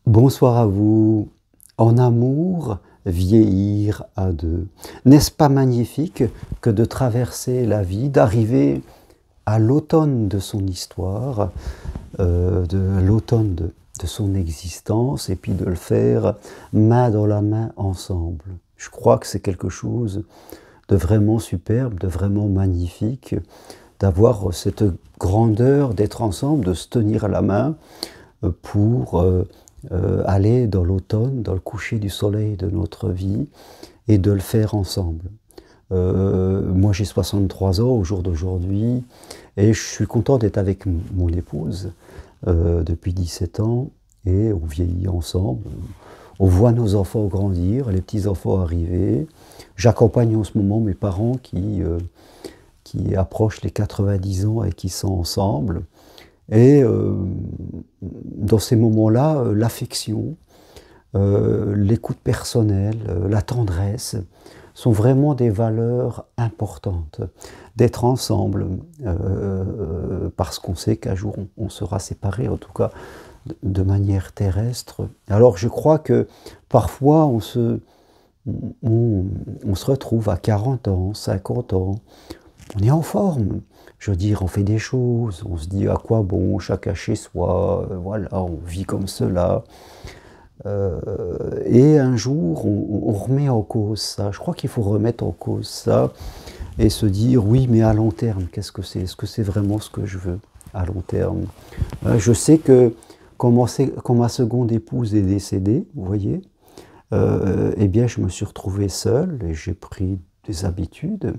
Bonsoir à vous. En amour, vieillir à deux. N'est-ce pas magnifique que de traverser la vie, d'arriver à l'automne de son histoire, de l'automne de son existence, et puis de le faire main dans la main ensemble. Je crois que c'est quelque chose de vraiment superbe, de vraiment magnifique, d'avoir cette grandeur d'être ensemble, de se tenir à la main pour aller dans l'automne, dans le coucher du soleil de notre vie, et de le faire ensemble. Moi j'ai 63 ans au jour d'aujourd'hui, et je suis content d'être avec mon épouse depuis 17 ans, et on vieillit ensemble. On voit nos enfants grandir, les petits-enfants arriver. J'accompagne en ce moment mes parents qui approchent les 90 ans et qui sont ensemble. Et dans ces moments-là, l'affection, l'écoute personnelle, la tendresse sont vraiment des valeurs importantes. D'être ensemble, parce qu'on sait qu'un jour on sera séparés, en tout cas de manière terrestre. Alors je crois que parfois on se retrouve à 40 ans, 50 ans, on est en forme. Je veux dire, on fait des choses, on se dit à quoi bon, chacun chez soi, voilà, on vit comme cela. Et un jour, on remet en cause ça. Je crois qu'il faut remettre en cause ça et se dire, oui, mais à long terme, qu'est-ce que c'est? Est-ce que c'est vraiment ce que je veux à long terme? Je sais que quand ma seconde épouse est décédée, vous voyez, eh bien, je me suis retrouvé seul et j'ai pris des habitudes.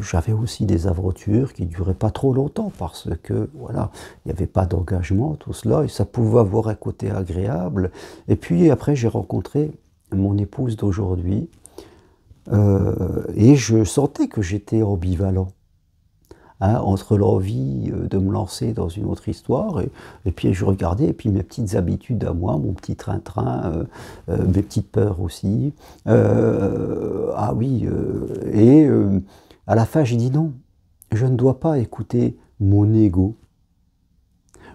J'avais aussi des aventures qui ne duraient pas trop longtemps parce que voilà, il n'y avait pas d'engagement, tout cela, et ça pouvait avoir un côté agréable. Et puis après, j'ai rencontré mon épouse d'aujourd'hui et je sentais que j'étais ambivalent. Hein, entre l'envie de me lancer dans une autre histoire, et puis je regardais, et puis mes petites habitudes à moi, mon petit train-train, mes petites peurs aussi. Ah oui, à la fin j'ai dit non, je ne dois pas écouter mon ego,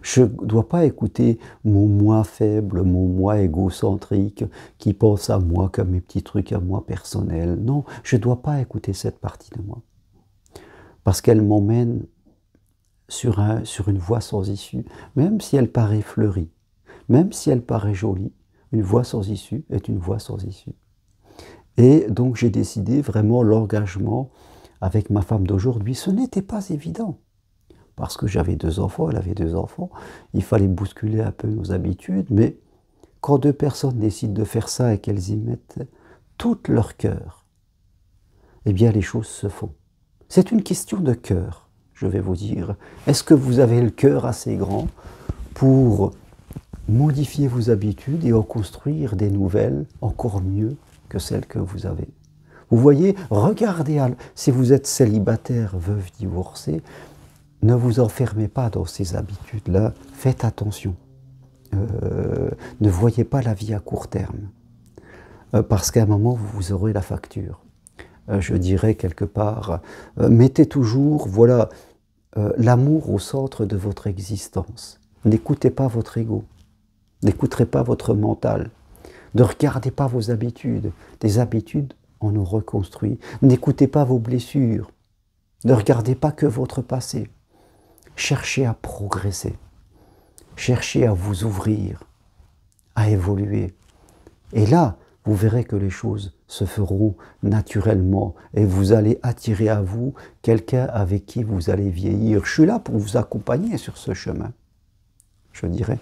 je ne dois pas écouter mon moi faible, mon moi égocentrique, qui pense à moi comme mes petits trucs à moi personnels. Non, je ne dois pas écouter cette partie de moi, parce qu'elle m'emmène sur une voie sans issue, même si elle paraît fleurie, même si elle paraît jolie, une voie sans issue est une voie sans issue. Et donc j'ai décidé vraiment l'engagement avec ma femme d'aujourd'hui. Ce n'était pas évident, parce que j'avais 2 enfants, elle avait 2 enfants, il fallait bousculer un peu nos habitudes, mais quand 2 personnes décident de faire ça et qu'elles y mettent tout leur cœur, eh bien les choses se font. C'est une question de cœur, je vais vous dire. Est-ce que vous avez le cœur assez grand pour modifier vos habitudes et en construire des nouvelles encore mieux que celles que vous avez? Vous voyez, regardez, si vous êtes célibataire, veuve, divorcé, ne vous enfermez pas dans ces habitudes-là, faites attention. Ne voyez pas la vie à court terme, parce qu'à un moment, vous aurez la facture. Je dirais quelque part, mettez toujours, voilà, l'amour au centre de votre existence. N'écoutez pas votre ego, n'écoutez pas votre mental, ne regardez pas vos habitudes. Des habitudes, on nous reconstruit. N'écoutez pas vos blessures, ne regardez pas que votre passé. Cherchez à progresser, cherchez à vous ouvrir, à évoluer. Et là, vous verrez que les choses se feront naturellement et vous allez attirer à vous quelqu'un avec qui vous allez vieillir. Je suis là pour vous accompagner sur ce chemin, je dirais,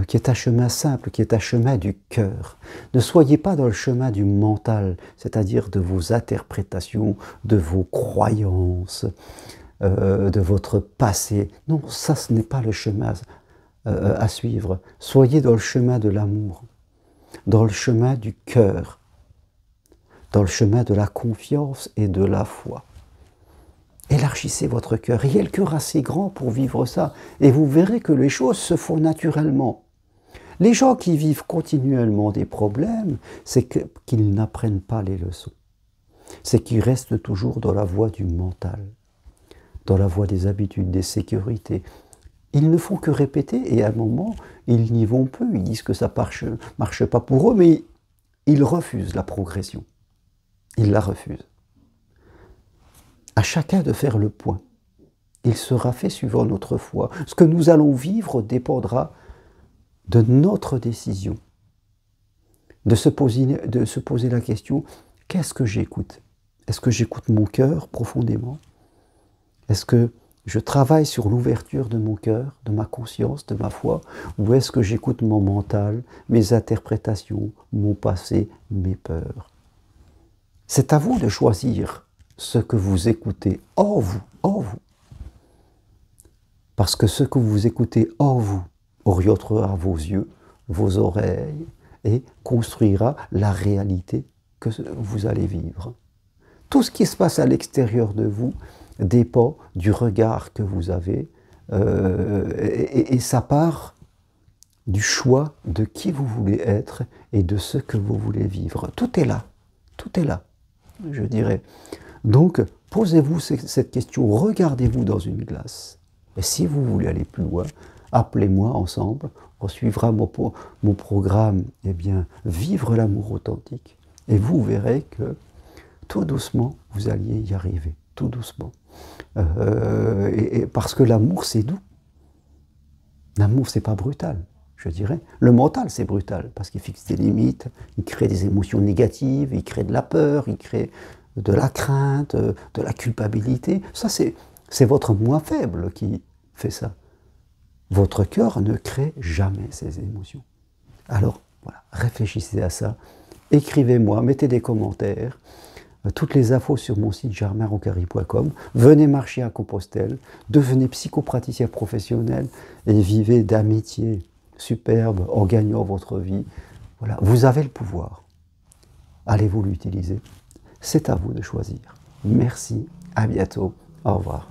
qui est un chemin simple, qui est un chemin du cœur. Ne soyez pas dans le chemin du mental, c'est-à-dire de vos interprétations, de vos croyances, de votre passé. Non, ça, ce n'est pas le chemin à suivre. Soyez dans le chemin de l'amour, dans le chemin du cœur, dans le chemin de la confiance et de la foi. Élargissez votre cœur, ayez le cœur assez grand pour vivre ça, et vous verrez que les choses se font naturellement. Les gens qui vivent continuellement des problèmes, c'est qu'ils n'apprennent pas les leçons. C'est qu'ils restent toujours dans la voie du mental. dans la voie des habitudes, des sécurités. Ils ne font que répéter et à un moment, ils n'y vont plus. Ils disent que ça marche pas pour eux, mais ils refusent la progression. Ils la refusent. À chacun de faire le point. Il sera fait suivant notre foi. Ce que nous allons vivre dépendra de notre décision. De se poser la question, qu'est-ce que j'écoute? Est-ce que j'écoute mon cœur profondément? Est-ce que je travaille sur l'ouverture de mon cœur, de ma conscience, de ma foi? Ou est-ce que j'écoute mon mental, mes interprétations, mon passé, mes peurs? C'est à vous de choisir ce que vous écoutez en vous, en vous. Parce que ce que vous écoutez en vous orientera vos yeux, vos oreilles, et construira la réalité que vous allez vivre. Tout ce qui se passe à l'extérieur de vous dépend du regard que vous avez et ça part du choix de qui vous voulez être et de ce que vous voulez vivre. Tout est là, je dirais. Donc, posez-vous cette question, regardez-vous dans une glace. Et si vous voulez aller plus loin, appelez-moi ensemble, on suivra mon programme, eh bien, vivre l'amour authentique. Et vous verrez que tout doucement, vous alliez y arriver, tout doucement. Parce que l'amour, c'est doux. L'amour, c'est pas brutal, je dirais. Le mental, c'est brutal, parce qu'il fixe des limites, il crée des émotions négatives, il crée de la peur, il crée de la crainte, de la culpabilité. Ça, c'est votre moi faible qui fait ça. Votre cœur ne crée jamais ces émotions. Alors, voilà, réfléchissez à ça. Écrivez-moi, mettez des commentaires. Toutes les infos sur mon site germainrocary.com. Venez marcher à Compostelle, devenez psychopraticien professionnel et vivez d'un métier superbe en gagnant votre vie. Voilà, vous avez le pouvoir. Allez-vous l'utiliser? C'est à vous de choisir. Merci, à bientôt, au revoir.